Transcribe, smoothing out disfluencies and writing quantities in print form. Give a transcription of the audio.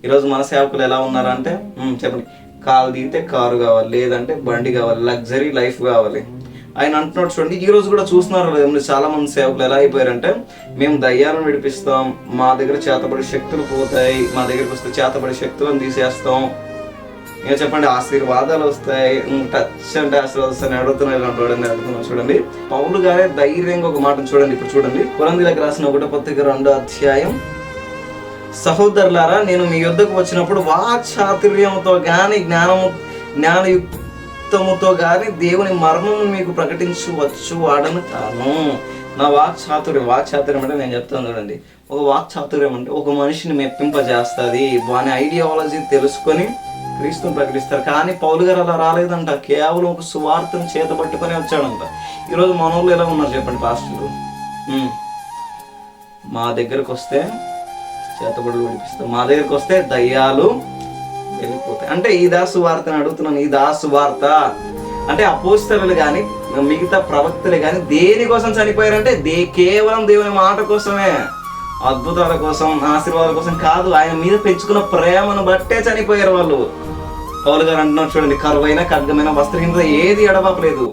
ఈరోజు మన సేవకులు ఎలా ఉన్నారంటే చెప్పండి, కాలు దిగితే కారు కావాలి, లేదంటే బండి కావాలి, లగ్జరీ లైఫ్ కావాలి. ఆయన అంటున్నాడు చూడండి. ఈ రోజు కూడా చూస్తున్నారు లేదు, చాలా మంది సేవకులు ఎలా అయిపోయారంటే, మేము దయ్యాలను విడిపిస్తాం, మా దగ్గర చేతబడి శక్తులు పోతాయి, మా దగ్గరికి వస్తే చేతబడి శక్తులను తీసేస్తాం, ఇంకా చెప్పండి ఆశీర్వాదాలు వస్తాయి, టచ్ అంటే ఆశీర్వాదాలు వస్తాయని అడుగుతున్నాడు చూడండి. పౌలు గారే ధైర్యంగా ఒక మాట చూడండి. ఇప్పుడు చూడండి, కొరింథీయులకు రాసిన 1వ పత్రిక 2వ అధ్యాయం, సహోదరులారా, నేను మీ యుద్ధకు వచ్చినప్పుడు వాక్చాతుర్యముతో గాని జ్ఞానయుక్తముతో గాని దేవుని మర్మము మీకు ప్రకటించవచ్చు వాడను కాను. నా వాక్చాతుర్యం అంటే నేను చెప్తాను చూడండి. ఒక వాక్చాతుర్యం అంటే ఒక మనిషిని మెప్పింపజేస్తుంది, వాని ఐడియాలజీ తెలుసుకొని క్రీస్తుని ప్రకటిస్తారు. కానీ పౌలు గారు అలా రాలేదంట, కేవలం ఒక సువార్తను చేతబట్టుకొని వచ్చాడంట. ఈరోజు మన వాళ్ళు ఎలా ఉన్నారు చెప్పండి పాస్టర్లు? మా దగ్గరకు వస్తే చేతబడులు విడిపిస్తాం, మా దగ్గరకు వస్తే దయ్యాలు వెళ్ళిపోతాయి. అంటే ఈ సువార్తని అడుగుతున్నాను. ఈ సువార్త అంటే అపోస్తలులు కానీ మిగతా ప్రవక్తలు కానీ దేనికోసం చనిపోయారంటే కేవలం దేవుని మాట కోసమే, అద్భుతాల కోసం, ఆశీర్వాదాల కోసం కాదు. ఆయన మీద పెంచుకున్న ప్రేమను బట్టే చనిపోయారు వాళ్ళు. పౌలు గారు అంటున్నారు చూడండి, కరువైన ఖడ్గమైన వస్త్రహీనత ఏది ఎడబాపలేదు.